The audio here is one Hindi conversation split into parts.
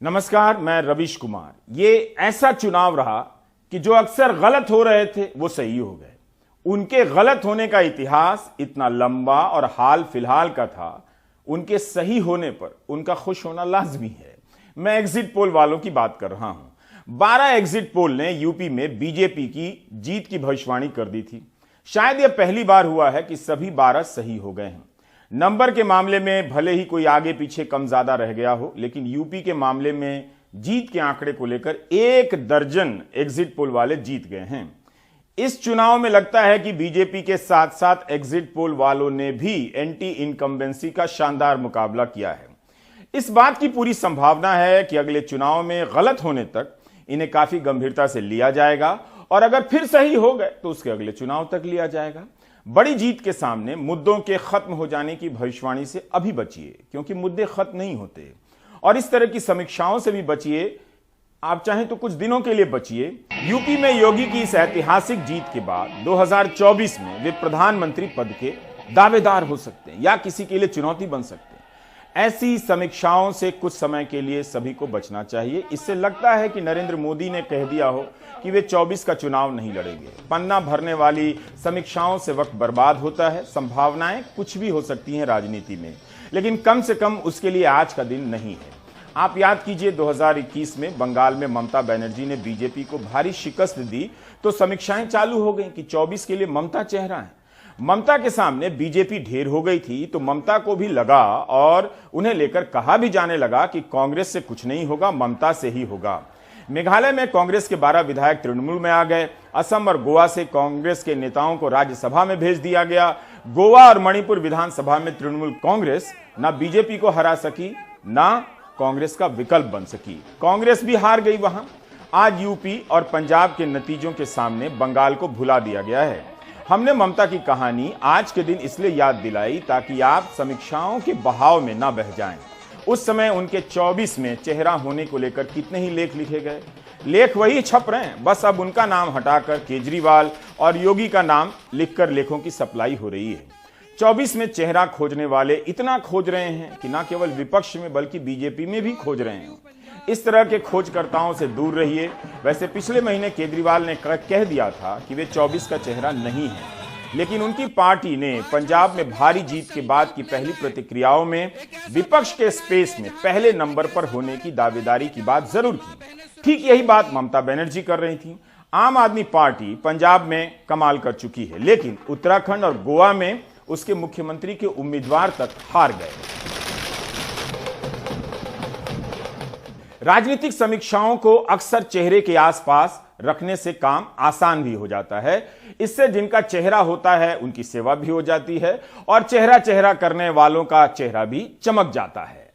नमस्कार, मैं रवीश कुमार। ये ऐसा चुनाव रहा कि जो अक्सर गलत हो रहे थे वो सही हो गए। उनके गलत होने का इतिहास इतना लंबा और हाल फिलहाल का था, उनके सही होने पर उनका खुश होना लाजमी है। मैं एग्जिट पोल वालों की बात कर रहा हूं। 12 एग्जिट पोल ने यूपी में बीजेपी की जीत की भविष्यवाणी कर दी थी। शायद यह पहली बार हुआ है कि सभी 12 सही हो गए हैं। नंबर के मामले में भले ही कोई आगे पीछे कम ज्यादा रह गया हो, लेकिन यूपी के मामले में जीत के आंकड़े को लेकर 1 दर्जन एग्जिट पोल वाले जीत गए हैं। इस चुनाव में लगता है कि बीजेपी के साथ साथ एग्जिट पोल वालों ने भी एंटी इनकम्बेंसी का शानदार मुकाबला किया है। इस बात की पूरी संभावना है कि अगले चुनाव में गलत होने तक इन्हें काफी गंभीरता से लिया जाएगा और अगर फिर सही हो गए तो उसके अगले चुनाव तक लिया जाएगा। बड़ी जीत के सामने मुद्दों के खत्म हो जाने की भविष्यवाणी से अभी बचिए, क्योंकि मुद्दे खत्म नहीं होते। और इस तरह की समीक्षाओं से भी बचिए। आप चाहें तो कुछ दिनों के लिए बचिए। यूपी में योगी की इस ऐतिहासिक जीत के बाद 2024 में वे प्रधानमंत्री पद के दावेदार हो सकते हैं या किसी के लिए चुनौती बन सकते हैं। ऐसी समीक्षाओं से कुछ समय के लिए सभी को बचना चाहिए। इससे लगता है कि नरेंद्र मोदी ने कह दिया हो कि वे 24 का चुनाव नहीं लड़ेंगे। पन्ना भरने वाली समीक्षाओं से वक्त बर्बाद होता है। संभावनाएं कुछ भी हो सकती हैं राजनीति में, लेकिन कम से कम उसके लिए आज का दिन नहीं है। आप याद कीजिए 2021 में बंगाल में ममता बनर्जी ने बीजेपी को भारी शिकस्त दी तो समीक्षाएं चालू हो गई कि 24 के लिए ममता चेहरा है। ममता के सामने बीजेपी ढेर हो गई थी तो ममता को भी लगा और उन्हें लेकर कहा भी जाने लगा कि कांग्रेस से कुछ नहीं होगा, ममता से ही होगा। मेघालय में कांग्रेस के 12 विधायक तृणमूल में आ गए। असम और गोवा से कांग्रेस के नेताओं को राज्यसभा में भेज दिया गया। गोवा और मणिपुर विधानसभा में तृणमूल कांग्रेस ना बीजेपी को हरा सकी, ना कांग्रेस का विकल्प बन सकी। कांग्रेस भी हार गई वहां। आज यूपी और पंजाब के नतीजों के सामने बंगाल को भुला दिया गया है। हमने ममता की कहानी आज के दिन इसलिए याद दिलाई ताकि आप समीक्षाओं के बहाव में ना बह जाएं। उस समय उनके 24 में चेहरा होने को लेकर कितने ही लेख लिखे गए। लेख वही छप रहे हैं, बस अब उनका नाम हटाकर केजरीवाल और योगी का नाम लिखकर लेखों की सप्लाई हो रही है। 24 में चेहरा खोजने वाले इतना खोज रहे हैं कि न केवल विपक्ष में बल्कि बीजेपी में भी खोज रहे हैं। इस तरह के खोजकर्ताओं से दूर रहिए। वैसे पिछले महीने केजरीवाल ने कह दिया था कि वे 24 का चेहरा नहीं है, लेकिन उनकी पार्टी ने पंजाब में भारी जीत के बाद की पहली प्रतिक्रियाओं में विपक्ष के स्पेस में पहले नंबर पर होने की दावेदारी की बात जरूर की। ठीक यही बात ममता बनर्जी कर रही थी। आम आदमी पार्टी पंजाब में कमाल कर चुकी है, लेकिन उत्तराखंड और गोवा में उसके मुख्यमंत्री के उम्मीदवार तक हार गए। राजनीतिक समीक्षाओं को अक्सर चेहरे के आसपास रखने से काम आसान भी हो जाता है। इससे जिनका चेहरा होता है उनकी सेवा भी हो जाती है और चेहरा चेहरा करने वालों का चेहरा भी चमक जाता है।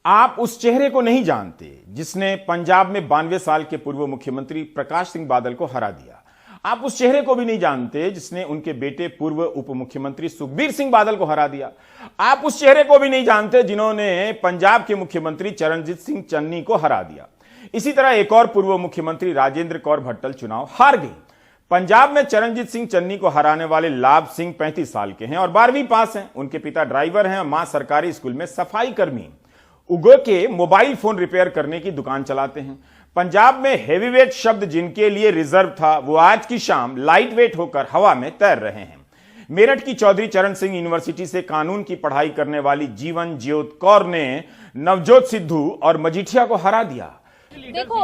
आप उस चेहरे को नहीं जानते जिसने पंजाब में 92 साल के पूर्व मुख्यमंत्री प्रकाश सिंह बादल को हरा दिया। आप उस चेहरे को भी नहीं जानते जिसने उनके बेटे पूर्व उप मुख्यमंत्री सुखबीर सिंह बादल को हरा दिया। आप उस चेहरे को भी नहीं जानते जिन्होंने पंजाब के मुख्यमंत्री चरणजीत सिंह चन्नी को हरा दिया। इसी तरह एक और पूर्व मुख्यमंत्री राजेंद्र कौर भट्टल चुनाव हार गई। पंजाब में चरणजीत सिंह चन्नी को हराने वाले लाभ सिंह 35 साल के हैं और 12वीं पास हैं। उनके पिता ड्राइवर हैं और मां सरकारी स्कूल में सफाई कर्मी। उगो के मोबाइल फोन रिपेयर करने की दुकान चलाते हैं। पंजाब में हेवीवेट शब्द जिनके लिए रिजर्व था वो आज की शाम लाइट वेट होकर हवा में तैर रहे हैं। मेरठ की चौधरी चरण सिंह यूनिवर्सिटी से कानून की पढ़ाई करने वाली जीवन ज्योत कौर ने नवजोत सिद्धू और मजीठिया को हरा दिया। देखो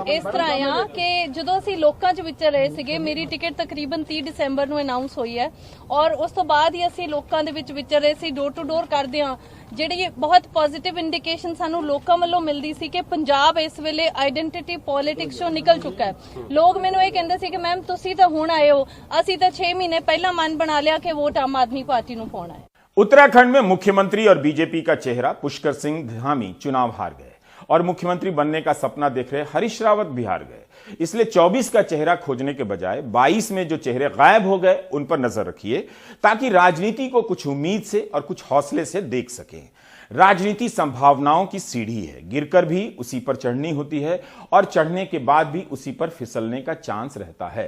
ਇਸ ਤਰ੍ਹਾਂ ਆ ਕਿ ਜਦੋਂ ਅਸੀਂ ਲੋਕਾਂ 'ਚ ਵਿਚਰ ਰਹੇ ਸੀਗੇ, ਮੇਰੀ ਟਿਕਟ ਤਕਰੀਬਨ 30 ਦਸੰਬਰ ਨੂੰ ਅਨਾਉਂਸ ਹੋਈ ਹੈ ਔਰ ਉਸ ਤੋਂ ਬਾਅਦ ਹੀ ਅਸੀਂ ਲੋਕਾਂ ਦੇ ਵਿੱਚ ਵਿਚਰ ਰਹੇ ਸੀ, ਡੋਰ ਟੂ ਡੋਰ ਕਰਦੇ ਆ। ਜਿਹੜੀ ਬਹੁਤ ਪੋਜ਼ਿਟਿਵ ਇੰਡੀਕੇਸ਼ਨ ਸਾਨੂੰ ਲੋਕਾਂ ਵੱਲੋਂ ਮਿਲਦੀ ਸੀ ਕਿ ਪੰਜਾਬ ਇਸ ਵੇਲੇ ਆਈਡੈਂਟੀਟੀ ਪੋਲਿਟਿਕਸ ਚੋਂ ਨਿਕਲ ਚੁੱਕਾ ਹੈ। ਲੋਕ ਮੈਨੂੰ ਇਹ ਕਹਿੰਦੇ ਸੀ ਕਿ ਮੈਮ ਤੁਸੀਂ ਤਾਂ ਹੁਣ ਆਏ ਹੋ, ਅਸੀਂ ਤਾਂ 6 ਮਹੀਨੇ ਪਹਿਲਾਂ ਮਨ ਬਣਾ ਲਿਆ ਕਿ ਵੋਟ ਆਮ ਆਦਮੀ ਪਾर्टी ਨੂੰ ਪਾਉਣਾ है। उत्तराखंड में मुख्यमंत्री और बीजेपी का चेहरा पुष्कर सिंह धामी चुनाव हार गए और मुख्यमंत्री बनने का सपना देख रहे हरीश रावत भी हार गए। इसलिए 24 का चेहरा खोजने के बजाय 22 में जो चेहरे गायब हो गए उन पर नजर रखिए ताकि राजनीति को कुछ उम्मीद से और कुछ हौसले से देख सकें। राजनीति संभावनाओं की सीढ़ी है, गिरकर भी उसी पर चढ़नी होती है और चढ़ने के बाद भी उसी पर फिसलने का चांस रहता है।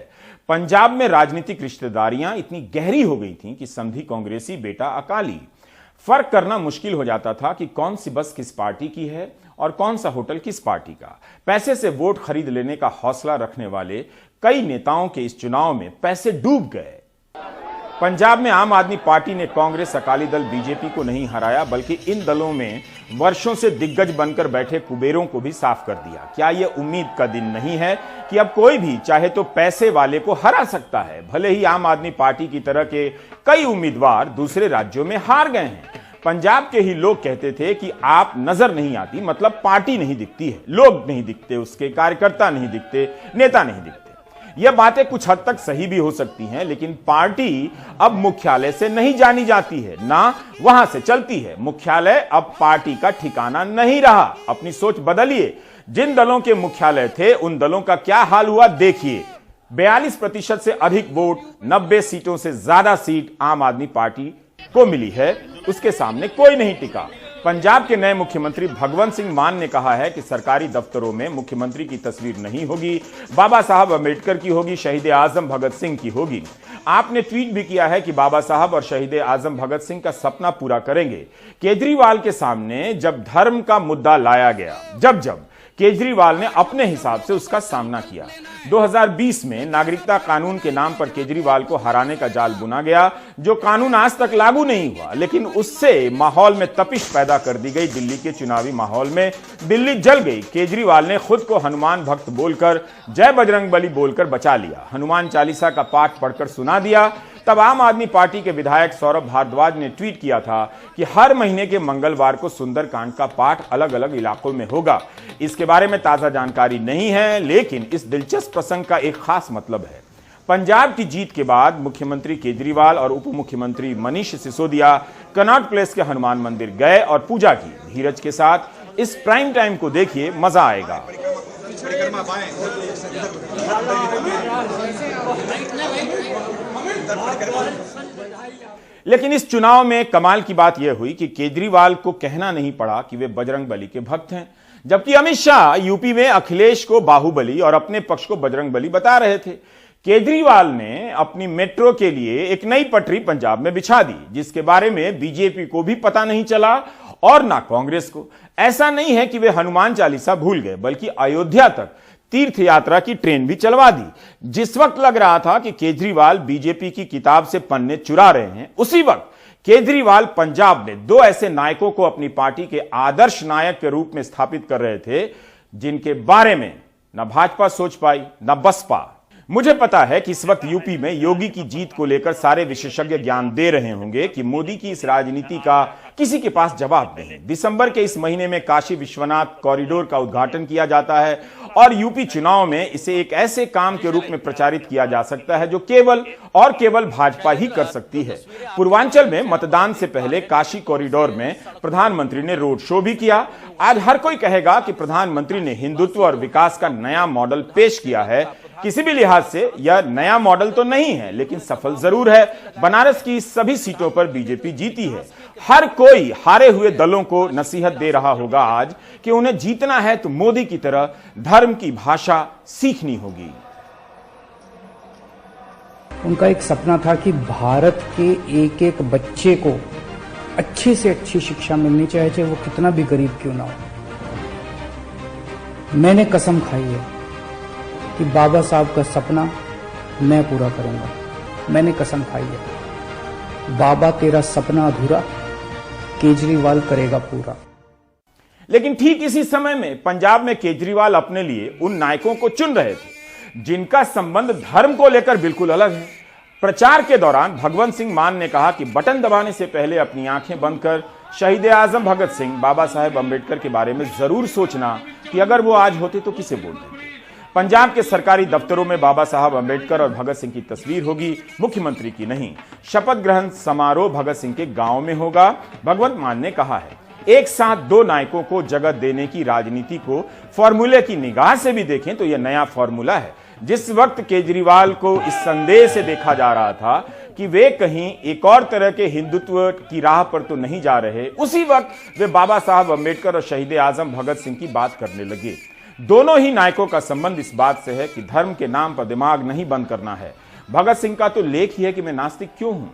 पंजाब में राजनीतिक रिश्तेदारियां इतनी गहरी हो गई थीं कि समधी कांग्रेसी बेटा अकाली फर्क करना मुश्किल हो जाता था कि कौन सी बस किस पार्टी की है और कौन सा होटल किस पार्टी का। पैसे से वोट खरीद लेने का हौसला रखने वाले कई नेताओं के इस चुनाव में पैसे डूब गए। पंजाब में आम आदमी पार्टी ने कांग्रेस, अकाली दल, बीजेपी को नहीं हराया, बल्कि इन दलों में वर्षों से दिग्गज बनकर बैठे कुबेरों को भी साफ कर दिया। क्या यह उम्मीद का दिन नहीं है कि अब कोई भी चाहे तो पैसे वाले को हरा सकता है? भले ही आम आदमी पार्टी की तरह के कई उम्मीदवार दूसरे राज्यों में हार गए हैं। पंजाब के ही लोग कहते थे कि आप नजर नहीं आती, मतलब पार्टी नहीं दिखती है, लोग नहीं दिखते, उसके कार्यकर्ता नहीं दिखते, नेता नहीं दिखते। यह बातें कुछ हद तक सही भी हो सकती हैं, लेकिन पार्टी अब मुख्यालय से नहीं जानी जाती है, ना वहां से चलती है। मुख्यालय अब पार्टी का ठिकाना नहीं रहा। अपनी सोच बदलिए। जिन दलों के मुख्यालय थे उन दलों का क्या हाल हुआ देखिए। 42% से अधिक वोट, 90 सीटों से ज्यादा सीट आम आदमी पार्टी को मिली है, उसके सामने कोई नहीं टिका। पंजाब के नए मुख्यमंत्री भगवंत सिंह मान ने कहा है कि सरकारी दफ्तरों में मुख्यमंत्री की तस्वीर नहीं होगी, बाबा साहब अंबेडकर की होगी, शहीद आजम भगत सिंह की होगी। आपने ट्वीट भी किया है कि बाबा साहब और शहीद आजम भगत सिंह का सपना पूरा करेंगे। केजरीवाल के सामने जब धर्म का मुद्दा लाया गया, जब केजरीवाल ने अपने हिसाब से उसका सामना किया। 2020 में नागरिकता कानून के नाम पर केजरीवाल को हराने का जाल बुना गया, जो कानून आज तक लागू नहीं हुआ, लेकिन उससे माहौल में तपिश पैदा कर दी गई। दिल्ली के चुनावी माहौल में दिल्ली जल गई। केजरीवाल ने खुद को हनुमान भक्त बोलकर, जय बजरंगबली बोलकर बचा लिया, हनुमान चालीसा का पाठ पढ़कर सुना दिया। तब आम आदमी पार्टी के विधायक सौरभ भारद्वाज ने ट्वीट किया था कि हर महीने के मंगलवार को सुंदरकांड का पाठ अलग अलग इलाकों में होगा। इसके बारे में ताजा जानकारी नहीं है, लेकिन इस दिलचस्प प्रसंग का एक खास मतलब है। पंजाब की जीत के बाद मुख्यमंत्री केजरीवाल और उप मुख्यमंत्री मनीष सिसोदिया कनॉट प्लेस के हनुमान मंदिर गए और पूजा की। धीरज के साथ इस प्राइम टाइम को देखिए, मजा आएगा। लेकिन इस चुनाव में कमाल की बात यह हुई कि केजरीवाल को कहना नहीं पड़ा कि वे बजरंगबली के भक्त हैं, जबकि अमित शाह यूपी में अखिलेश को बाहुबली और अपने पक्ष को बजरंगबली बता रहे थे। केजरीवाल ने अपनी मेट्रो के लिए एक नई पटरी पंजाब में बिछा दी, जिसके बारे में बीजेपी को भी पता नहीं चला और ना कांग्रेस को। ऐसा नहीं है कि वे हनुमान चालीसा भूल गए, बल्कि अयोध्या तक तीर्थ यात्रा की ट्रेन भी चलवा दी। जिस वक्त लग रहा था कि केजरीवाल बीजेपी की किताब से पन्ने चुरा रहे हैं, उसी वक्त केजरीवाल पंजाब में दो ऐसे नायकों को अपनी पार्टी के आदर्श नायक के रूप में स्थापित कर रहे थे, जिनके बारे में न भाजपा सोच पाई न बसपा। मुझे पता है कि इस वक्त यूपी में योगी की जीत को लेकर सारे विशेषज्ञ ज्ञान दे रहे होंगे कि मोदी की इस राजनीति का किसी के पास जवाब नहीं। दिसंबर के इस महीने में काशी विश्वनाथ कॉरिडोर का उद्घाटन किया जाता है और यूपी चुनाव में इसे एक ऐसे काम के रूप में प्रचारित किया जा सकता है जो केवल और केवल भाजपा ही कर सकती है। पूर्वांचल में मतदान से पहले काशी कॉरिडोर में प्रधानमंत्री ने रोड शो भी किया। आज हर कोई कहेगा कि प्रधानमंत्री ने हिंदुत्व और विकास का नया मॉडल पेश किया है। किसी भी लिहाज से यह नया मॉडल तो नहीं है, लेकिन सफल जरूर है। बनारस की सभी सीटों पर बीजेपी जीती है। हर कोई हारे हुए दलों को नसीहत दे रहा होगा आज कि उन्हें जीतना है तो मोदी की तरह धर्म की भाषा सीखनी होगी। उनका एक सपना था कि भारत के एक एक बच्चे को अच्छी से अच्छी शिक्षा मिलनी चाहिए, चाहे वो कितना भी गरीब क्यों ना हो। मैंने कसम खाई है कि बाबा साहब का सपना मैं पूरा करूंगा। मैंने कसम खाई है। बाबा तेरा सपना अधूरा, केजरीवाल करेगा पूरा। लेकिन ठीक इसी समय में पंजाब में केजरीवाल अपने लिए उन नायकों को चुन रहे थे जिनका संबंध धर्म को लेकर बिल्कुल अलग है। प्रचार के दौरान भगवंत सिंह मान ने कहा कि बटन दबाने से पहले अपनी आंखें बंद कर शहीद आजम भगत सिंह, बाबा साहेब अंबेडकर के बारे में जरूर सोचना कि अगर वो आज होते तो किसे वोट देते। पंजाब के सरकारी दफ्तरों में बाबा साहब अंबेडकर और भगत सिंह की तस्वीर होगी, मुख्यमंत्री की नहीं। शपथ ग्रहण समारोह भगत सिंह के गांव में होगा। भगवंत मान ने कहा है, एक साथ दो नायकों को जगह देने की राजनीति को फॉर्मूले की निगाह से भी देखें तो यह नया फॉर्मूला है। जिस वक्त केजरीवाल को इस संदेह से देखा जा रहा था कि वे कहीं एक और तरह के हिंदुत्व की राह पर तो नहीं जा रहे, उसी वक्त वे बाबा साहब अंबेडकर और शहीद आजम भगत सिंह की बात करने लगे। दोनों ही नायकों का संबंध इस बात से है कि धर्म के नाम पर दिमाग नहीं बंद करना है। भगत सिंह का तो लेख ही है कि मैं नास्तिक क्यों हूं।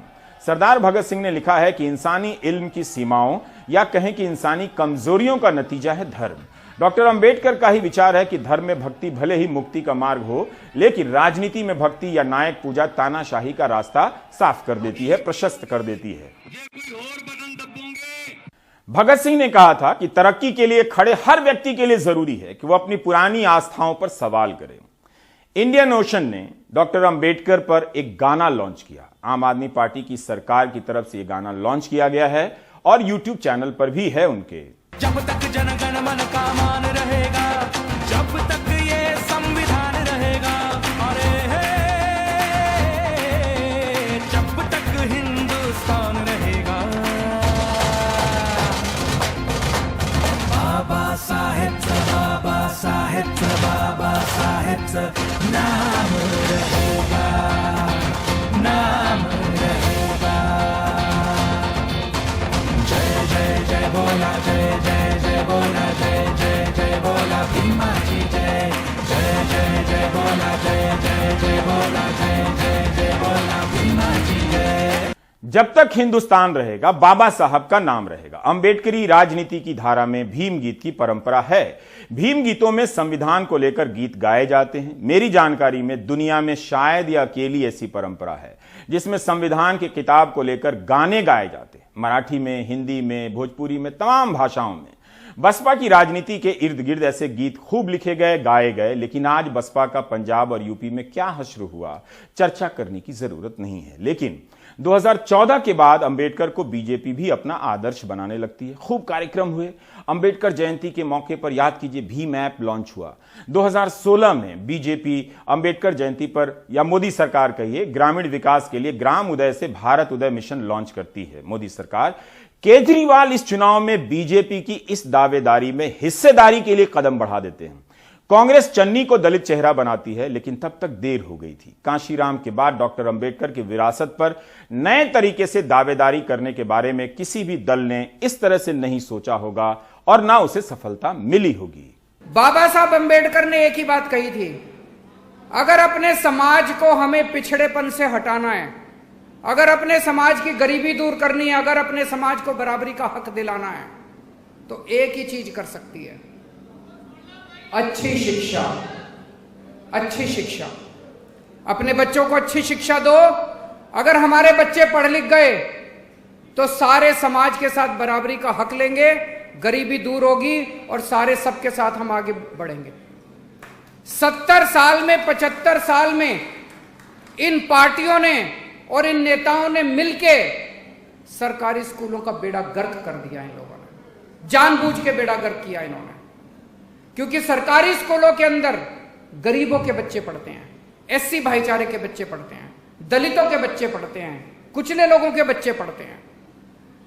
सरदार भगत सिंह ने लिखा है कि इंसानी इल्म की सीमाओं या कहें कि इंसानी कमजोरियों का नतीजा है धर्म। डॉक्टर अंबेडकर का ही विचार है कि धर्म में भक्ति भले ही मुक्ति का मार्ग हो, लेकिन राजनीति में भक्ति या नायक पूजा तानाशाही का रास्ता साफ कर देती है, प्रशस्त कर देती है। भगत सिंह ने कहा था कि तरक्की के लिए खड़े हर व्यक्ति के लिए जरूरी है कि वह अपनी पुरानी आस्थाओं पर सवाल करे। इंडियन ओशन ने डॉक्टर अंबेडकर पर एक गाना लॉन्च किया। आम आदमी पार्टी की सरकार की तरफ से यह गाना लॉन्च किया गया है और यूट्यूब चैनल पर भी है उनके। जब तक जनगण मन का मान रहेगा, जब तक ये संविधान रहेगा, अरे जब तक हिंदुस्तान रहेगा, बाबा साहेब नाम रहेगा, नाम रहेगा। जय जय जय बोला, जय जय जय बोला, जय जय जय बोला भीमा जी, जय जय जय जय बोला, जय जय जय बोला, जय जय जय बोला भीमा जी, जय। जब तक हिंदुस्तान रहेगा बाबा साहब का नाम रहेगा। अंबेडकरी राजनीति की धारा में भीम गीत की परंपरा है। भीम गीतों में संविधान को लेकर गीत गाए जाते हैं। मेरी जानकारी में दुनिया में शायद यह अकेली ऐसी परंपरा है जिसमें संविधान की किताब को लेकर गाने गाए जाते हैं। मराठी में, हिंदी में, भोजपुरी में, तमाम भाषाओं में। बसपा की राजनीति के इर्द गिर्द ऐसे गीत खूब लिखे गए, गाए गए, लेकिन आज बसपा का पंजाब और यूपी में क्या हश्र हुआ, चर्चा करने की जरूरत नहीं है। लेकिन 2014 के बाद अंबेडकर को बीजेपी भी अपना आदर्श बनाने लगती है। खूब कार्यक्रम हुए। अंबेडकर जयंती के मौके पर याद कीजिए भीम ऐप लॉन्च हुआ। 2016 में बीजेपी अंबेडकर जयंती पर, या मोदी सरकार कहिए, ग्रामीण विकास के लिए ग्राम उदय से भारत उदय मिशन लॉन्च करती है मोदी सरकार। केजरीवाल इस चुनाव में बीजेपी की इस दावेदारी में हिस्सेदारी के लिए कदम बढ़ा देते हैं। कांग्रेस चन्नी को दलित चेहरा बनाती है, लेकिन तब तक देर हो गई थी। कांशीराम के बाद डॉक्टर अंबेडकर की विरासत पर नए तरीके से दावेदारी करने के बारे में किसी भी दल ने इस तरह से नहीं सोचा होगा और ना उसे सफलता मिली होगी। बाबा साहब अंबेडकर ने एक ही बात कही थी, अगर अपने समाज को हमें पिछड़ेपन से हटाना है, अगर अपने समाज की गरीबी दूर करनी है, अगर अपने समाज को बराबरी का हक दिलाना है, तो एक ही चीज कर सकती है, अच्छी शिक्षा। अच्छी शिक्षा। अपने बच्चों को अच्छी शिक्षा दो। अगर हमारे बच्चे पढ़ लिख गए तो सारे समाज के साथ बराबरी का हक लेंगे, गरीबी दूर होगी और सारे सबके साथ हम आगे बढ़ेंगे। 70 साल में, 75 साल में इन पार्टियों ने और इन नेताओं ने मिलके सरकारी स्कूलों का बेड़ा गर्क कर दिया। इन लोगों ने जानबूझ के बेड़ा गर्क किया इन्होंने, क्योंकि सरकारी स्कूलों के अंदर गरीबों के बच्चे पढ़ते हैं, एससी भाईचारे के बच्चे पढ़ते हैं, दलितों के बच्चे पढ़ते हैं, कुचले लोगों के बच्चे पढ़ते हैं।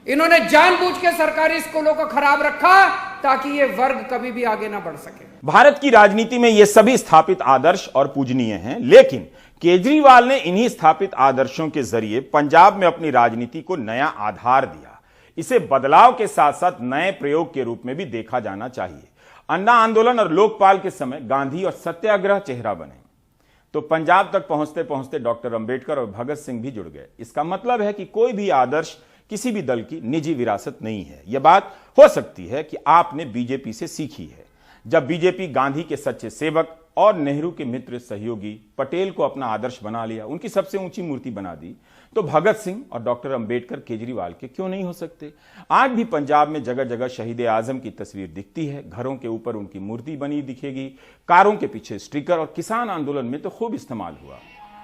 इन्होंने जानबूझ के सरकारी स्कूलों को खराब रखा ताकि ये वर्ग कभी भी आगे ना बढ़ सके। भारत की राजनीति में ये सभी स्थापित आदर्श और पूजनीय हैं, लेकिन केजरीवाल ने इन्हीं स्थापित आदर्शों के जरिए पंजाब में अपनी राजनीति को नया आधार दिया। इसे बदलाव के साथ साथ नए प्रयोग के रूप में भी देखा जाना चाहिए। अन्ना आंदोलन और लोकपाल के समय गांधी और सत्याग्रह चेहरा बने, तो पंजाब तक पहुंचते पहुंचते डॉक्टर अंबेडकर और भगत सिंह भी जुड़ गए। इसका मतलब है कि कोई भी आदर्श किसी भी दल की निजी विरासत नहीं है। यह बात हो सकती है कि आपने बीजेपी से सीखी है। जब बीजेपी गांधी के सच्चे सेवक और नेहरू के मित्र सहयोगी पटेल को अपना आदर्श बना लिया, उनकी सबसे ऊंची मूर्ति बना दी, तो भगत सिंह और डॉक्टर अंबेडकर केजरीवाल के क्यों नहीं हो सकते। आज भी पंजाब में जगह जगह शहीद आजम की तस्वीर दिखती है, घरों के ऊपर उनकी मूर्ति बनी दिखेगी, कारों के पीछे स्टिकर, और किसान आंदोलन में तो खूब इस्तेमाल हुआ।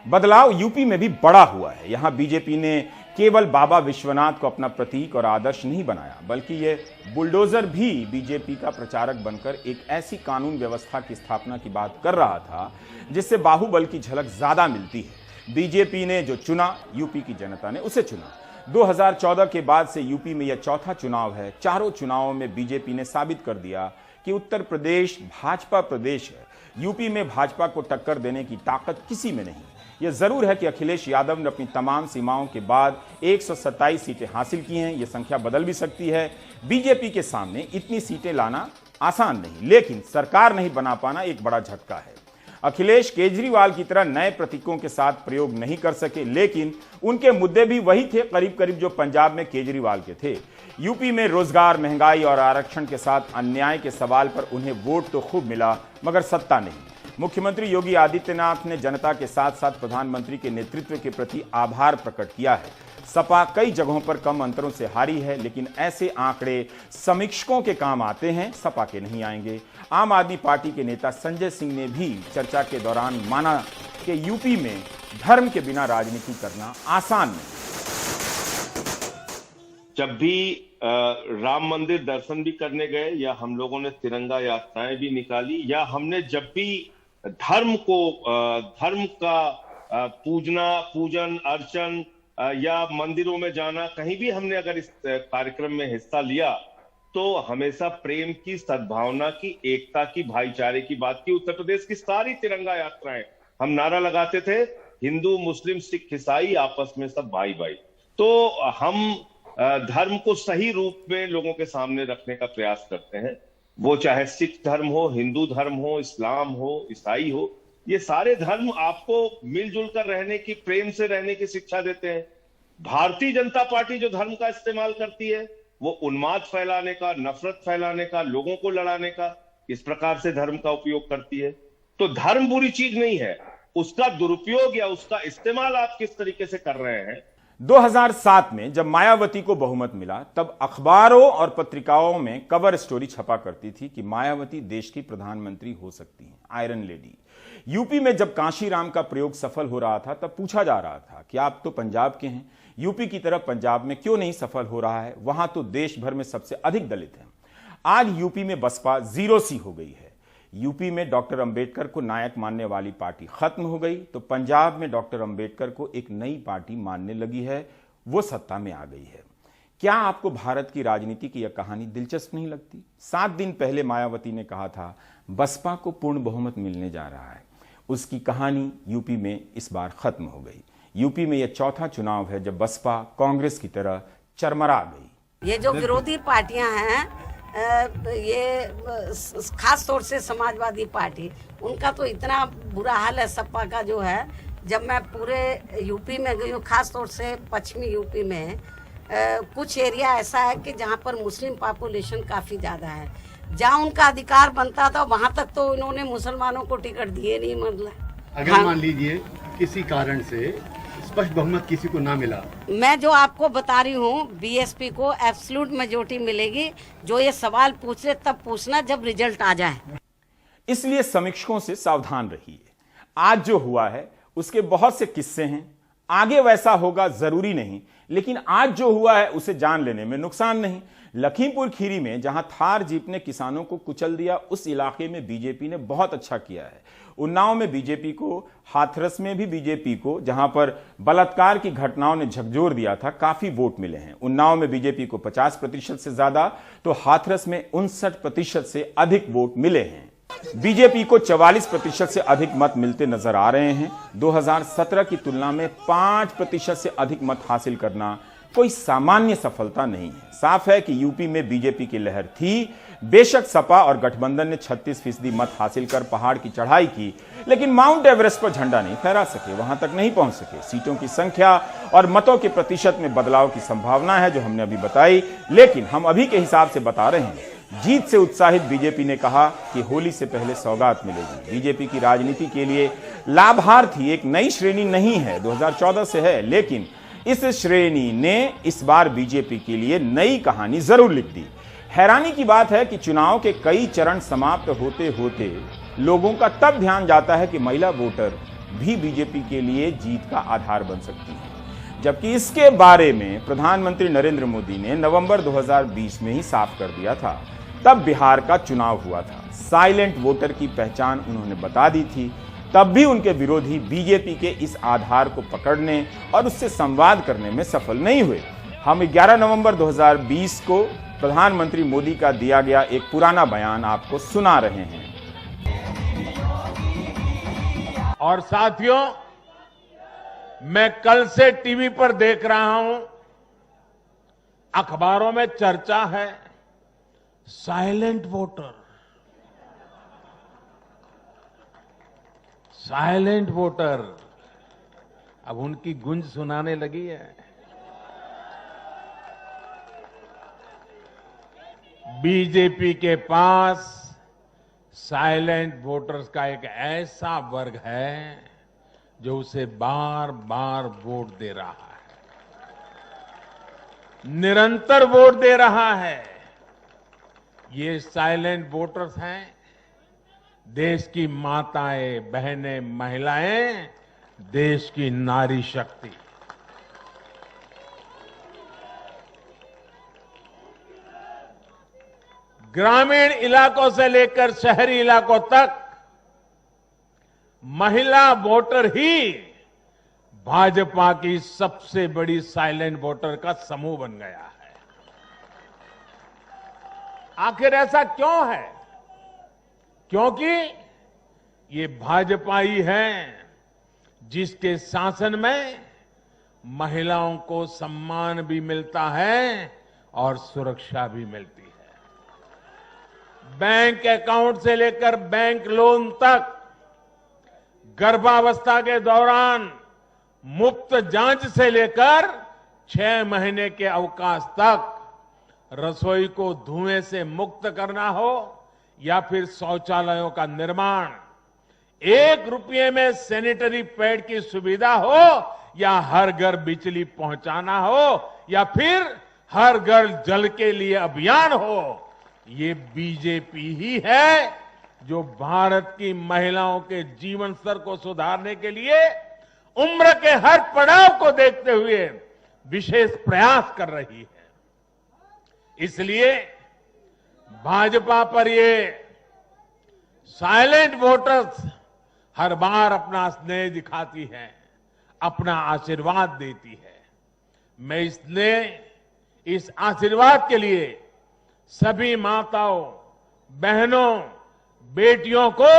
बदलाव यूपी में भी बड़ा हुआ है। यहां बीजेपी ने केवल बाबा विश्वनाथ को अपना प्रतीक और आदर्श नहीं बनाया, बल्कि ये बुलडोजर भी बीजेपी का प्रचारक बनकर एक ऐसी कानून व्यवस्था की स्थापना की बात कर रहा था जिससे बाहुबल की झलक ज्यादा मिलती है। बीजेपी ने जो चुना, यूपी की जनता ने उसे चुना। 2014 के बाद से यूपी में यह चौथा चुनाव है। चारों चुनावों में बीजेपी ने साबित कर दिया कि उत्तर प्रदेश भाजपा प्रदेश है। यूपी में भाजपा को टक्कर देने की ताकत किसी में नहीं। यह जरूर है कि अखिलेश यादव ने अपनी तमाम सीमाओं के बाद 127 सीटें हासिल की हैं। यह संख्या बदल भी सकती है। बीजेपी के सामने इतनी सीटें लाना आसान नहीं, लेकिन सरकार नहीं बना पाना एक बड़ा झटका है। अखिलेश केजरीवाल की तरह नए प्रतीकों के साथ प्रयोग नहीं कर सके, लेकिन उनके मुद्दे भी वही थे करीब करीब जो पंजाब में केजरीवाल के थे। यूपी में रोजगार, महंगाई और आरक्षण के साथ अन्याय के सवाल पर उन्हें वोट तो खूब मिला मगर सत्ता नहीं। मुख्यमंत्री योगी आदित्यनाथ ने जनता के साथ साथ प्रधानमंत्री के नेतृत्व के प्रति आभार प्रकट किया है। सपा कई जगहों पर कम अंतरों से हारी है, लेकिन ऐसे आंकड़े समीक्षकों के काम आते हैं, सपा के नहीं आएंगे। आम आदमी पार्टी के नेता संजय सिंह ने भी चर्चा के दौरान माना कि यूपी में धर्म के बिना राजनीति करना आसान नहीं। जब भी राम मंदिर दर्शन भी करने गए, या हम लोगों ने तिरंगा यात्राएं भी निकाली, या हमने जब भी धर्म का पूजन अर्चन या मंदिरों में जाना, कहीं भी हमने अगर इस कार्यक्रम में हिस्सा लिया तो हमेशा प्रेम की, सद्भावना की, एकता की, भाईचारे की बात की। उत्तर प्रदेश की सारी तिरंगा यात्राएं हम नारा लगाते थे, हिंदू, मुस्लिम, सिख, ईसाई आपस में सब भाई भाई। तो हम धर्म को सही रूप में लोगों के सामने रखने का प्रयास करते हैं। वो चाहे सिख धर्म हो, हिंदू धर्म हो, इस्लाम हो, ईसाई हो, ये सारे धर्म आपको मिलजुल कर रहने की, प्रेम से रहने की शिक्षा देते हैं। भारतीय जनता पार्टी जो धर्म का इस्तेमाल करती है वो उन्माद फैलाने का, नफरत फैलाने का, लोगों को लड़ाने का, इस प्रकार से धर्म का उपयोग करती है। तो धर्म बुरी चीज नहीं है, उसका दुरुपयोग या उसका इस्तेमाल आप किस तरीके से कर रहे हैं। 2007 में जब मायावती को बहुमत मिला तब अखबारों और पत्रिकाओं में कवर स्टोरी छपा करती थी कि मायावती देश की प्रधानमंत्री हो सकती हैं, आयरन लेडी। यूपी में जब कांशीराम का प्रयोग सफल हो रहा था तब पूछा जा रहा था कि आप तो पंजाब के हैं, यूपी की तरह पंजाब में क्यों नहीं सफल हो रहा है, वहां तो देश भर में सबसे अधिक दलित हैं। आज यूपी में बसपा जीरो सी हो गई है। यूपी में डॉक्टर अंबेडकर को नायक मानने वाली पार्टी खत्म हो गई तो पंजाब में डॉक्टर अंबेडकर को एक नई पार्टी मानने लगी है, वो सत्ता में आ गई है। क्या आपको भारत की राजनीति की यह कहानी दिलचस्प नहीं लगती? 7 दिन पहले मायावती ने कहा था बसपा को पूर्ण बहुमत मिलने जा रहा है। उसकी कहानी यूपी में इस बार खत्म हो गई। यूपी में यह चौथा चुनाव है जब बसपा कांग्रेस की तरह चरमरा गई। ये जो विरोधी पार्टियां हैं, ये खास तौर से समाजवादी पार्टी, उनका तो इतना बुरा हाल है सपा का जो है। जब मैं पूरे यूपी में गई हूँ, खास तौर से पश्चिमी यूपी में कुछ एरिया ऐसा है कि जहाँ पर मुस्लिम पॉपुलेशन काफ़ी ज़्यादा है। जहाँ उनका अधिकार बनता था वहाँ तक तो इन्होंने मुसलमानों को टिकट दिए नहीं। मतलब अगर मान लीजिए किसी कारण से स्पष्ट बहुमत किसी को ना मिला, मैं जो आपको बता रही हूँ, बीएसपी को एब्सोल्यूट मेजॉरिटी मिलेगी। जो ये सवाल पूछ रहे तब पूछना जब रिजल्ट आ जाए। इसलिए समीक्षकों से सावधान रहिए। आज जो हुआ है उसके बहुत से किस्से हैं, आगे वैसा होगा जरूरी नहीं, लेकिन आज जो हुआ है उसे जान लेने में नुकसान नहीं। लखीमपुर खीरी में जहां थार जीप ने किसानों को कुचल दिया, उस इलाके में बीजेपी ने बहुत अच्छा किया है। उन्नाव में बीजेपी को, हाथरस में भी बीजेपी को, जहां पर बलात्कार की घटनाओं ने झकझोर दिया था, काफी वोट मिले हैं। उन्नाव में बीजेपी को 50% से ज्यादा तो हाथरस में 59% से अधिक वोट मिले हैं। बीजेपी को 44% से अधिक मत मिलते नजर आ रहे हैं। 2017 की तुलना में 5% से अधिक मत हासिल करना कोई सामान्य सफलता नहीं है। साफ है कि यूपी में बीजेपी की लहर थी। बेशक सपा और गठबंधन ने 36% मत हासिल कर पहाड़ की चढ़ाई की, लेकिन माउंट एवरेस्ट पर झंडा नहीं फहरा सके, वहां तक नहीं पहुंच सके। सीटों की संख्या और मतों के प्रतिशत में बदलाव की संभावना है जो हमने अभी बताई, लेकिन हम अभी के हिसाब से बता रहे हैं। जीत से उत्साहित बीजेपी ने कहा कि होली से पहले सौगात मिलेगी। बीजेपी की राजनीति के लिए लाभार्थी एक नई श्रेणी नहीं है, 2014 से है, लेकिन इस श्रेणी ने इस बार बीजेपी के लिए नई कहानी जरूर लिख दी। हैरानी की बात है कि चुनाव के कई चरण समाप्त होते होते लोगों का तब ध्यान जाता है कि महिला वोटर भी बीजेपी के लिए जीत का आधार बन सकती है, जबकि इसके बारे में प्रधानमंत्री नरेंद्र मोदी ने नवंबर 2020 में ही साफ कर दिया था। तब बिहार का चुनाव हुआ था, साइलेंट वोटर की पहचान उन्होंने बता दी थी। तब भी उनके विरोधी बीजेपी के इस आधार को पकड़ने और उससे संवाद करने में सफल नहीं हुए। हम 11 नवंबर 2020 को प्रधानमंत्री मोदी का दिया गया एक पुराना बयान आपको सुना रहे हैं। और साथियों, मैं कल से टीवी पर देख रहा हूं, अखबारों में चर्चा है साइलेंट वोटर। साइलेंट वोटर अब उनकी गूंज सुनाने लगी है। बीजेपी के पास साइलेंट वोटर्स का एक ऐसा वर्ग है जो उसे बार बार वोट दे रहा है, निरंतर वोट दे रहा है। ये साइलेंट वोटर्स हैं देश की माताएं, बहनें, महिलाएं, देश की नारी शक्ति। ग्रामीण इलाकों से लेकर शहरी इलाकों तक महिला वोटर ही भाजपा की सबसे बड़ी साइलेंट वोटर का समूह बन गया है। आखिर ऐसा क्यों है? क्योंकि ये भाजपा ही है जिसके शासन में महिलाओं को सम्मान भी मिलता है और सुरक्षा भी मिलती है। बैंक अकाउंट से लेकर बैंक लोन तक, गर्भावस्था के दौरान मुफ्त जांच से लेकर 6 महीने के अवकाश तक, रसोई को धुएं से मुक्त करना हो या फिर शौचालयों का निर्माण, 1 रुपये में सैनिटरी पैड की सुविधा हो या हर घर बिजली पहुंचाना हो या फिर हर घर जल के लिए अभियान हो, ये बीजेपी ही है जो भारत की महिलाओं के जीवन स्तर को सुधारने के लिए उम्र के हर पड़ाव को देखते हुए विशेष प्रयास कर रही है। इसलिए भाजपा पर ये साइलेंट वोटर्स हर बार अपना स्नेह दिखाती है, अपना आशीर्वाद देती है। मैं इस आशीर्वाद के लिए सभी माताओं, बहनों, बेटियों को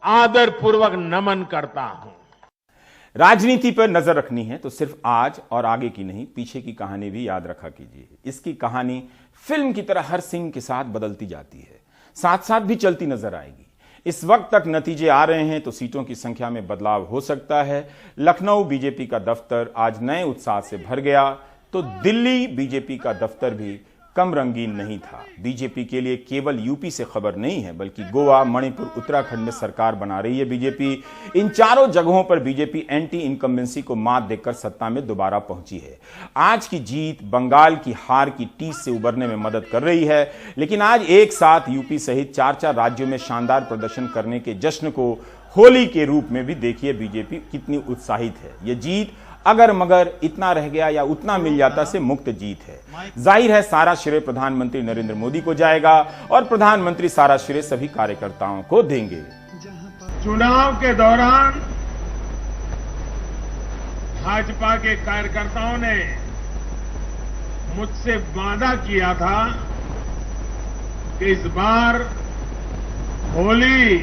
आदरपूर्वक नमन करता हूं। राजनीति पर नजर रखनी है तो सिर्फ आज और आगे की नहीं, पीछे की कहानी भी याद रखा कीजिए। इसकी कहानी फिल्म की तरह हर सीन के साथ बदलती जाती है, साथ साथ भी चलती नजर आएगी। इस वक्त तक नतीजे आ रहे हैं तो सीटों की संख्या में बदलाव हो सकता है। लखनऊ बीजेपी का दफ्तर आज नए उत्साह से भर गया तो दिल्ली बीजेपी का दफ्तर भी कम रंगीन नहीं था। बीजेपी के लिए केवल यूपी से खबर नहीं है, बल्कि गोवा, मणिपुर, उत्तराखंड में सरकार बना रही है बीजेपी। इन चारों जगहों पर बीजेपी एंटी इनकम्बेंसी को मात देकर सत्ता में दोबारा पहुंची है। आज की जीत बंगाल की हार की टीस से उबरने में मदद कर रही है, लेकिन आज एक साथ यूपी सहित 4 राज्यों में शानदार प्रदर्शन करने के जश्न को होली के रूप में भी देखिए बीजेपी कितनी उत्साहित है। यह जीत अगर मगर इतना रह गया या उतना मिल जाता से मुक्त जीत है। जाहिर है सारा श्रेय प्रधानमंत्री नरेंद्र मोदी को जाएगा और प्रधानमंत्री सारा श्रेय सभी कार्यकर्ताओं को देंगे। चुनाव के दौरान भाजपा के कार्यकर्ताओं ने मुझसे वादा किया था कि इस बार होली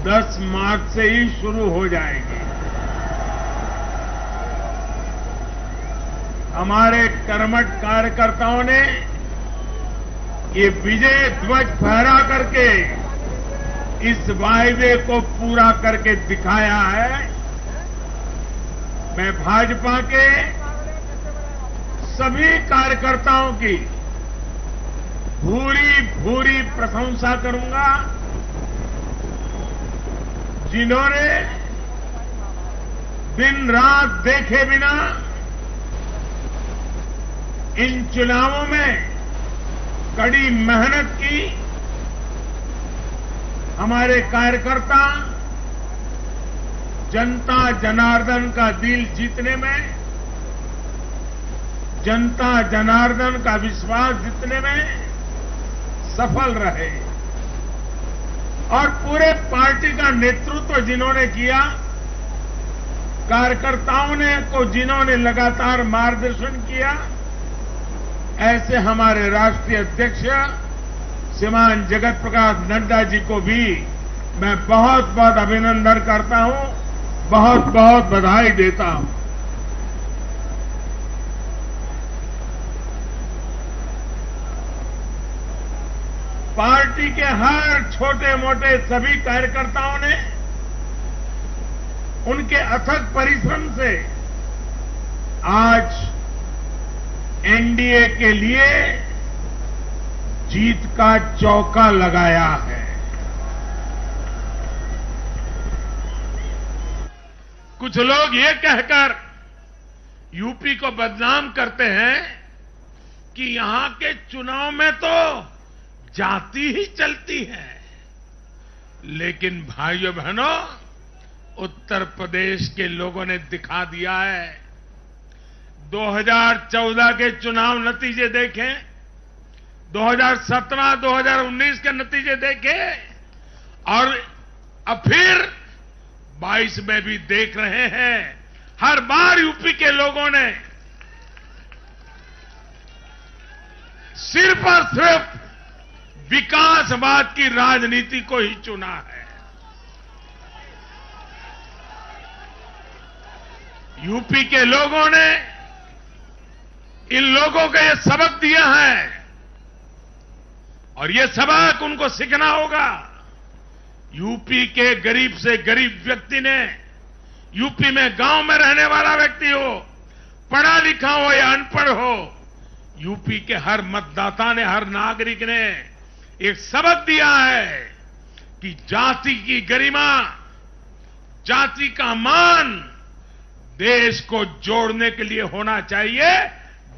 10 मार्च से ही शुरू हो जाएगी। हमारे कर्मठ कार्यकर्ताओं ने ये विजय ध्वज फहरा करके इस वायदे को पूरा करके दिखाया है। मैं भाजपा के सभी कार्यकर्ताओं की भूरी भूरी प्रशंसा करूंगा, जिन्होंने दिन रात देखे बिना इन चुनावों में कड़ी मेहनत की। हमारे कार्यकर्ता जनता जनार्दन का दिल जीतने में, जनता जनार्दन का विश्वास जीतने में सफल रहे और पूरे पार्टी का नेतृत्व जिन्होंने किया, कार्यकर्ताओं ने को जिन्होंने लगातार मार्गदर्शन किया, ऐसे हमारे राष्ट्रीय अध्यक्ष श्रीमान जगत प्रकाश नड्डा जी को भी मैं बहुत बहुत अभिनंदन करता हूं, बहुत बहुत बधाई देता हूं। पार्टी के हर छोटे मोटे सभी कार्यकर्ताओं ने उनके अथक परिश्रम से आज एनडीए के लिए जीत का चौका लगाया है। कुछ लोग ये कहकर यूपी को बदनाम करते हैं कि यहां के चुनाव में तो जाति ही चलती है, लेकिन भाइयों बहनों, उत्तर प्रदेश के लोगों ने दिखा दिया है। 2014 के चुनाव नतीजे देखें, 2017, 2019 के नतीजे देखें और अब फिर 22 में भी देख रहे हैं। हर बार यूपी के लोगों ने सिर्फ और सिर्फ विकासवाद की राजनीति को ही चुना है। यूपी के लोगों ने इन लोगों को यह सबक दिया है और यह सबक उनको सीखना होगा। यूपी के गरीब से गरीब व्यक्ति ने, यूपी में गांव में रहने वाला व्यक्ति हो, पढ़ा लिखा हो या अनपढ़ हो, यूपी के हर मतदाता ने, हर नागरिक ने एक सबक दिया है कि जाति की गरिमा, जाति का मान देश को जोड़ने के लिए होना चाहिए,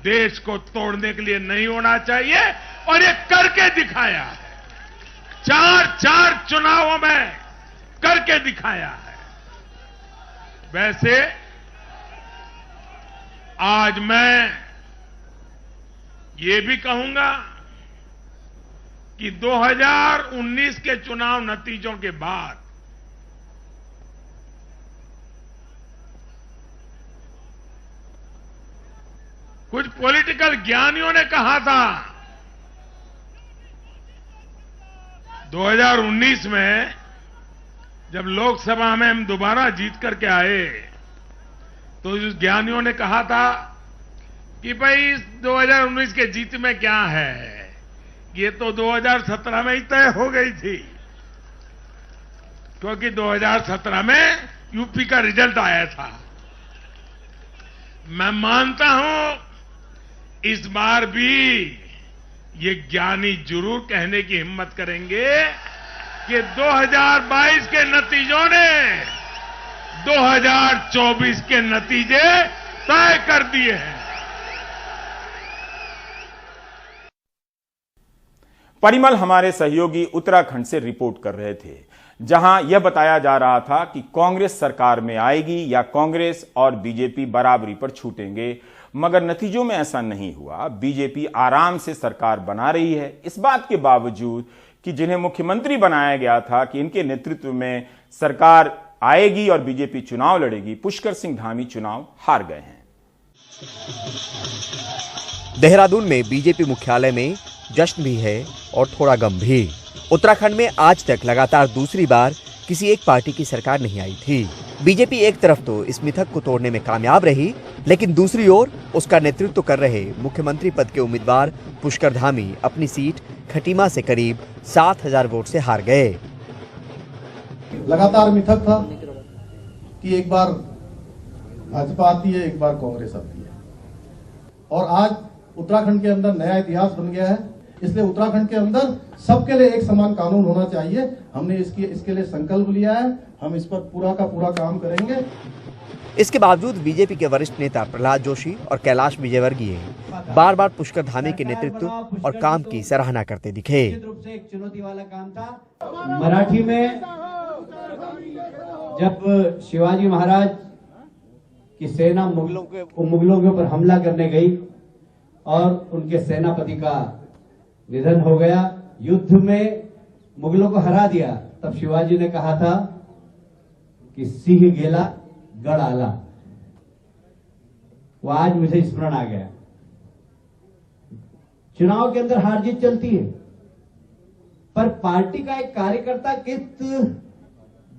देश को तोड़ने के लिए नहीं होना चाहिए। और ये करके दिखाया है, 4 चुनावों में करके दिखाया है। वैसे आज मैं ये भी कहूंगा कि 2019 के चुनाव नतीजों के बाद कुछ पॉलिटिकल ज्ञानियों ने कहा था 2019 में जब लोकसभा में हम दोबारा जीत करके आए तो उस ज्ञानियों ने कहा था कि भाई 2019 के जीत में क्या है, ये तो 2017 में ही तय हो गई थी, क्योंकि 2017 में यूपी का रिजल्ट आया था। मैं मानता हूं इस बार भी ये ज्ञानी जरूर कहने की हिम्मत करेंगे कि 2022 के नतीजों ने 2024 के नतीजे तय कर दिए हैं। परिमल हमारे सहयोगी उत्तराखंड से रिपोर्ट कर रहे थे, जहां यह बताया जा रहा था कि कांग्रेस सरकार में आएगी या कांग्रेस और बीजेपी बराबरी पर छूटेंगे, मगर नतीजों में ऐसा नहीं हुआ। बीजेपी आराम से सरकार बना रही है, इस बात के बावजूद कि जिन्हें मुख्यमंत्री बनाया गया था कि इनके नेतृत्व में सरकार आएगी और बीजेपी चुनाव लड़ेगी, पुष्कर सिंह धामी चुनाव हार गए हैं। देहरादून में बीजेपी मुख्यालय में जश्न भी है और थोड़ा गम भी। उत्तराखंड में आज तक लगातार दूसरी बार किसी एक पार्टी की सरकार नहीं आई थी। बीजेपी एक तरफ तो इस मिथक को तोड़ने में कामयाब रही, लेकिन दूसरी ओर उसका नेतृत्व कर रहे मुख्यमंत्री पद के उम्मीदवार पुष्कर धामी अपनी सीट खटीमा से करीब 7,000 वोट से हार गए। लगातार मिथक था कि एक बार भाजपा आती है, एक बार कांग्रेस आती है, और आज उत्तराखंड के अंदर नया इतिहास बन गया है। इसलिए उत्तराखंड के अंदर सबके लिए एक समान कानून होना चाहिए। हमने इसके लिए संकल्प लिया है, हम इस पर पूरा का पूरा काम करेंगे। इसके बावजूद बीजेपी के वरिष्ठ नेता प्रहलाद जोशी और कैलाश विजयवर्गीय बार बार पुष्कर धामी के नेतृत्व और काम की सराहना करते दिखे। एक चुनौती वाला काम था। मराठी में जब शिवाजी महाराज की सेना मुगलों के ऊपर हमला करने गई और उनके सेनापति का निधन हो गया, युद्ध में मुगलों को हरा दिया, तब शिवाजी ने कहा था कि सिंह गेला गढ़ आला। वो आज मुझे स्मरण आ गया। चुनाव के अंदर हार जीत चलती है, पर पार्टी का एक कार्यकर्ता किस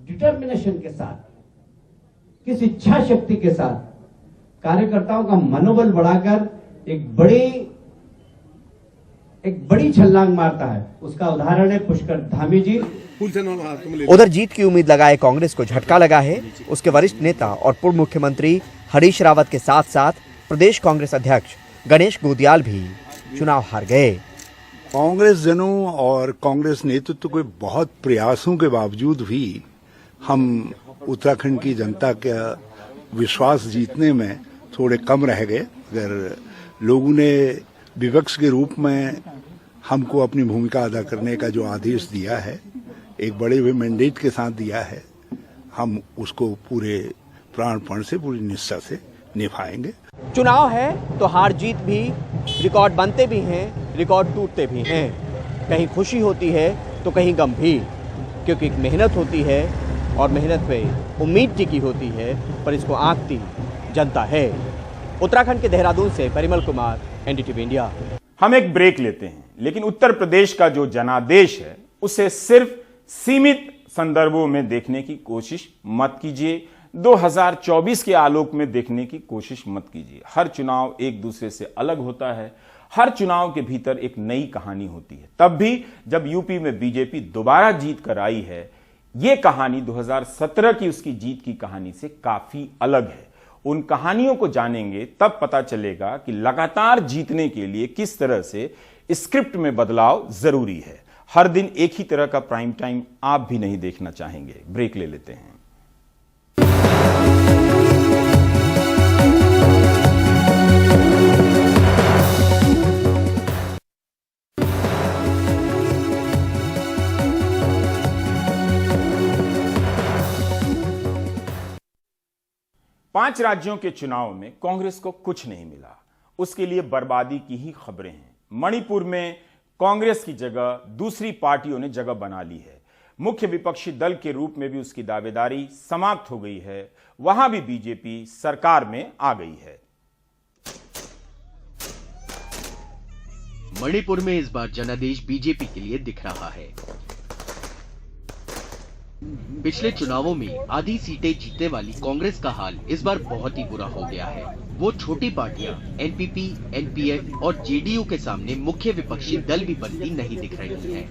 डिटर्मिनेशन के साथ, किस इच्छा शक्ति के साथ कार्यकर्ताओं का मनोबल बढ़ाकर एक बड़ी एक बड़ी छलांग मारता है। उसका उदाहरण है पुष्कर धामी जी। उधर जीत की उम्मीद लगाए कांग्रेस को झटका लगा है। उसके वरिष्ठ नेता और पूर्व मुख्यमंत्री हरीश रावत के साथ साथ प्रदेश कांग्रेस अध्यक्ष गणेश गोदियाल भी चुनाव हार गए। कांग्रेस जनों और कांग्रेस नेतृत्व के बहुत प्रयासों के बावजूद भी हम उत्तराखंड की जनता का विश्वास जीतने में थोड़े कम रह गए। अगर लोगों ने विपक्ष के रूप में हमको अपनी भूमिका अदा करने का जो आदेश दिया है, एक बड़े हुए मैंडेट के साथ दिया है, हम उसको पूरे प्राणपण से, पूरी निष्ठा से निभाएंगे। चुनाव है तो हार जीत भी, रिकॉर्ड बनते भी हैं, रिकॉर्ड टूटते भी हैं। कहीं खुशी होती है तो कहीं गम भी, क्योंकि एक मेहनत होती है और मेहनत पे उम्मीद टिकी होती है, पर इसको आंकती जनता है। उत्तराखंड के देहरादून से परिमल कुमार, एनडीटीवी इंडिया। हम एक ब्रेक लेते हैं, लेकिन उत्तर प्रदेश का जो जनादेश है उसे सिर्फ सीमित संदर्भों में देखने की कोशिश मत कीजिए। 2024 के आलोक में देखने की कोशिश मत कीजिए। हर चुनाव एक दूसरे से अलग होता है। हर चुनाव के भीतर एक नई कहानी होती है। तब भी जब यूपी में बीजेपी दोबारा जीत कर आई है, यह कहानी 2017 की उसकी जीत की कहानी से काफी अलग है। उन कहानियों को जानेंगे तब पता चलेगा कि लगातार जीतने के लिए किस तरह से स्क्रिप्ट में बदलाव जरूरी है। हर दिन एक ही तरह का प्राइम टाइम आप भी नहीं देखना चाहेंगे। ब्रेक ले लेते हैं। पांच राज्यों के चुनाव में कांग्रेस को कुछ नहीं मिला। उसके लिए बर्बादी की ही खबरें हैं। मणिपुर में कांग्रेस की जगह दूसरी पार्टियों ने जगह बना ली है। मुख्य विपक्षी दल के रूप में भी उसकी दावेदारी समाप्त हो गई है। वहां भी बीजेपी सरकार में आ गई है। मणिपुर में इस बार जनादेश बीजेपी के लिए दिख रहा है। पिछले चुनावों में आधी सीटें जीतने वाली कांग्रेस का हाल इस बार बहुत ही बुरा हो गया है। वो छोटी पार्टियां एनपीपी, एनपीएफ और जेडीयू के सामने मुख्य विपक्षी दल भी बनती नहीं दिख रही है।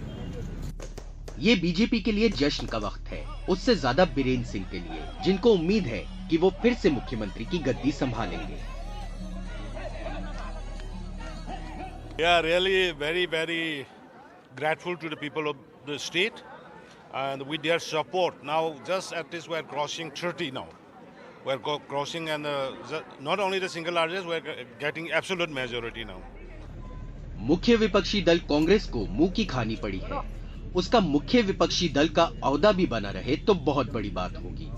ये बीजेपी के लिए जश्न का वक्त है, उससे ज्यादा बीरेन्द्र सिंह के लिए, जिनको उम्मीद है कि वो फिर से मुख्यमंत्री की गद्दी संभालेंगे। really very grateful to the people of the state and with their support. Now just at least we're crossing 30 now. We're crossing and not only the single largest, we're getting absolute majority now. मुख्य विपक्षी दल कांग्रेस को मुंह की खानी पड़ी है। उसका मुख्य विपक्षी दल का ओहदा भी बना रहे तो बहुत बड़ी बात होगी।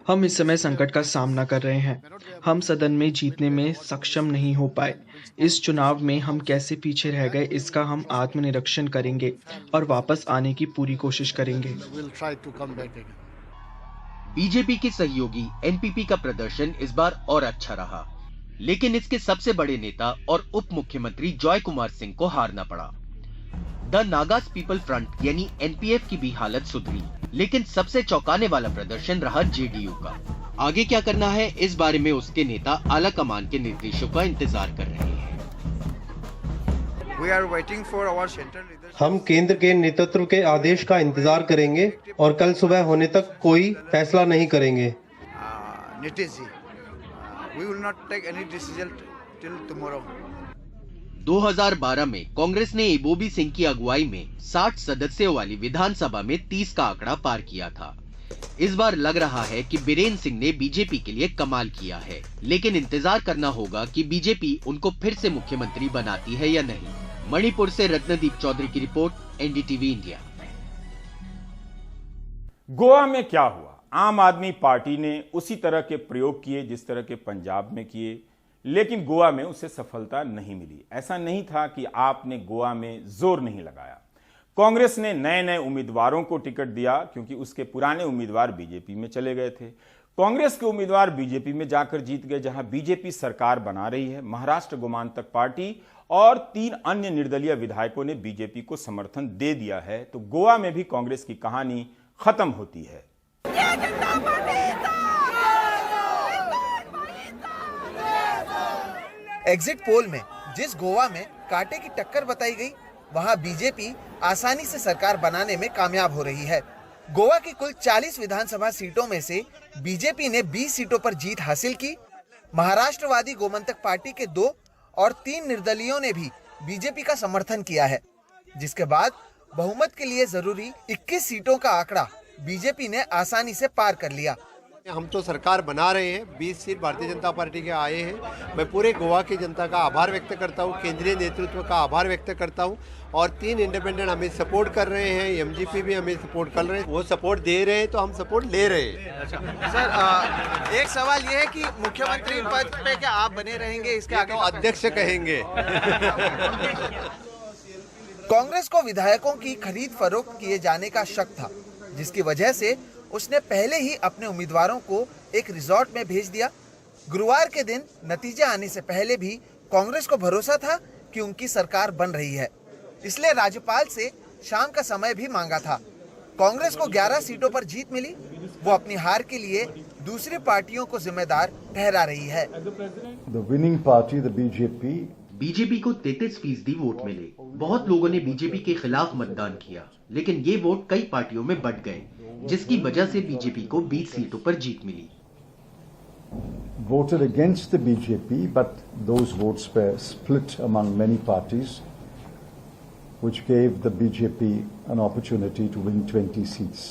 हम इस समय संकट का सामना कर रहे हैं। हम सदन में जीतने में सक्षम नहीं हो पाए। इस चुनाव में हम कैसे पीछे रह गए, इसका हम आत्मनिरीक्षण करेंगे और वापस आने की पूरी कोशिश करेंगे। बीजेपी के सहयोगी एनपीपी का प्रदर्शन इस बार और अच्छा रहा, लेकिन इसके सबसे बड़े नेता और उप मुख्यमंत्री जॉय कुमार सिंह को हारना पड़ा। द नागास पीपल फ्रंट यानी एनपीएफ की भी हालत सुधरी, लेकिन सबसे चौंकाने वाला प्रदर्शन रहा जेडीयू का। आगे क्या करना है, इस बारे में उसके नेता आला कमान के निर्देशों का इंतजार कर रहे हैं। हम केंद्र के नेतृत्व के आदेश का इंतजार करेंगे और कल सुबह होने तक कोई फैसला नहीं करेंगे। Nitish ji, we will not take any decision till tomorrow. 2012 में कांग्रेस ने एबोबी सिंह की अगुवाई में 60 सदस्यों वाली विधानसभा में 30 का आंकड़ा पार किया था। इस बार लग रहा है कि बीरेन्द्र सिंह ने बीजेपी के लिए कमाल किया है, लेकिन इंतजार करना होगा कि बीजेपी उनको फिर से मुख्यमंत्री बनाती है या नहीं। मणिपुर से रत्नदीप चौधरी की रिपोर्ट, एनडीटीवी इंडिया। गोवा में क्या हुआ? आम आदमी पार्टी ने उसी तरह के प्रयोग किए जिस तरह के पंजाब में किए, लेकिन गोवा में उसे सफलता नहीं मिली। ऐसा नहीं था कि आपने गोवा में जोर नहीं लगाया। कांग्रेस ने नए नए उम्मीदवारों को टिकट दिया क्योंकि उसके पुराने उम्मीदवार बीजेपी में चले गए थे। कांग्रेस के उम्मीदवार बीजेपी में जाकर जीत गए, जहां बीजेपी सरकार बना रही है। महाराष्ट्र गोमांतक पार्टी और 3 अन्य निर्दलीय विधायकों ने बीजेपी को समर्थन दे दिया है। तो गोवा में भी कांग्रेस की कहानी खत्म होती है। एग्जिट पोल में जिस गोवा में कांटे की टक्कर बताई गई, वहां बीजेपी आसानी से सरकार बनाने में कामयाब हो रही है। गोवा की कुल 40 विधानसभा सीटों में से बीजेपी ने 20 सीटों पर जीत हासिल की। महाराष्ट्रवादी गोमंतक पार्टी के 2 और 3 निर्दलीयों ने भी बीजेपी का समर्थन किया है, जिसके बाद बहुमत के लिए जरूरी 21 सीटों का आंकड़ा बीजेपी ने आसानी से पार कर लिया। हम तो सरकार बना रहे हैं, 20 सीट भारतीय जनता पार्टी के आए हैं। मैं पूरे गोवा की जनता का आभार व्यक्त करता हूं, केंद्रीय नेतृत्व का आभार व्यक्त करता हूं और 3 इंडिपेंडेंट हमें सपोर्ट कर रहे हैं, एमजीपी भी हमें सपोर्ट कर रहे हैं। वो सपोर्ट दे रहे हैं तो हम सपोर्ट ले रहे हैं। सर, एक सवाल ये है कि मुख्यमंत्री पद पे क्या आप बने रहेंगे? इसके आगे तो अध्यक्ष कहेंगे। कांग्रेस को विधायकों की खरीद फरोख्त किए जाने का शक था, जिसकी वजह से उसने पहले ही अपने उम्मीदवारों को एक रिजॉर्ट में भेज दिया। गुरुवार के दिन नतीजे आने से पहले भी कांग्रेस को भरोसा था कि उनकी सरकार बन रही है, इसलिए राज्यपाल से शाम का समय भी मांगा था। कांग्रेस को 11 सीटों पर जीत मिली। वो अपनी हार के लिए दूसरी पार्टियों को जिम्मेदार ठहरा रही है। The winning party, the BJP को 33% वोट मिले। बहुत लोगों ने बीजेपी के खिलाफ मतदान किया, लेकिन ये वोट कई पार्टियों में बंट गए, जिसकी वजह से बीजेपी को 20 सीटों पर जीत मिली। voted against the BJP, but those votes were split among many parties, which gave the BJP an opportunity to win 20 seats.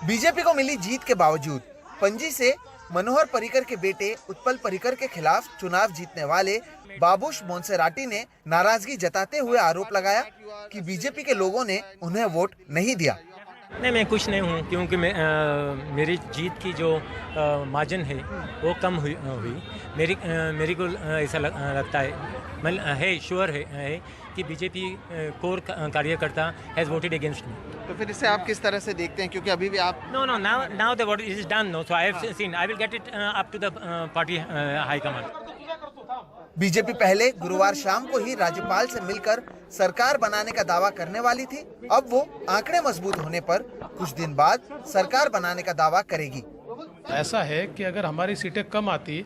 BJP को मिली जीत के बावजूद पणजी से मनोहर पर्रिकर के बेटे उत्पल पर्रिकर के खिलाफ चुनाव जीतने वाले बाबूश मोन्सेराटी ने नाराजगी जताते हुए आरोप लगाया कि बीजेपी के लोगों ने उन्हें वोट नहीं दिया। नहीं, मैं खुश नहीं हूँ, क्योंकि मेरी जीत की जो मार्जिन है वो कम हुई। मेरी को ऐसा लगता है श्योर है कि बीजेपी कोर कार्यकर्ता हैज वोटेड अगेंस्ट मी। तो फिर इसे आप किस तरह से देखते हैं, क्योंकि अभी भी आप now the what is done, no, so I have seen, I will get it up to the party high command. BJP पहले गुरुवार शाम को ही राज्यपाल से मिलकर सरकार बनाने का दावा करने वाली थी। अब वो आंकड़े मजबूत होने पर कुछ दिन बाद सरकार बनाने का दावा करेगी। ऐसा है कि अगर हमारी सीटें कम आती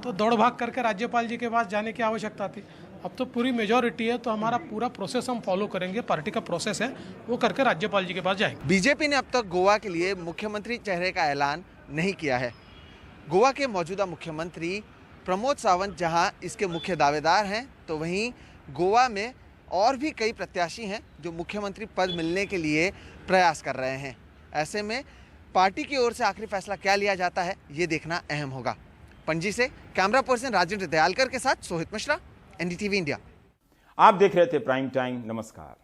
तो दौड़ भाग करके राज्यपाल जी के पास जाने की आवश्यकता थी। अब तो पूरी मेजॉरिटी है, तो हमारा पूरा प्रोसेस हम फॉलो करेंगे। पार्टी का प्रोसेस है, वो करके राज्यपाल जी के पास जाएंगे। बीजेपी ने अब तक गोवा के लिए मुख्यमंत्री चेहरे का ऐलान नहीं किया है। गोवा के मौजूदा मुख्यमंत्री प्रमोद सावंत जहां इसके मुख्य दावेदार हैं, तो वहीं गोवा में और भी कई प्रत्याशी हैं जो मुख्यमंत्री पद मिलने के लिए प्रयास कर रहे हैं। ऐसे में पार्टी की ओर से आखिरी फैसला क्या लिया जाता है, ये देखना अहम होगा। पणजी से कैमरा पर्सन राजेंद्र दयालकर के साथ सोहित मिश्रा, एनडीटीवी इंडिया। आप देख रहे थे प्राइम टाइम। नमस्कार।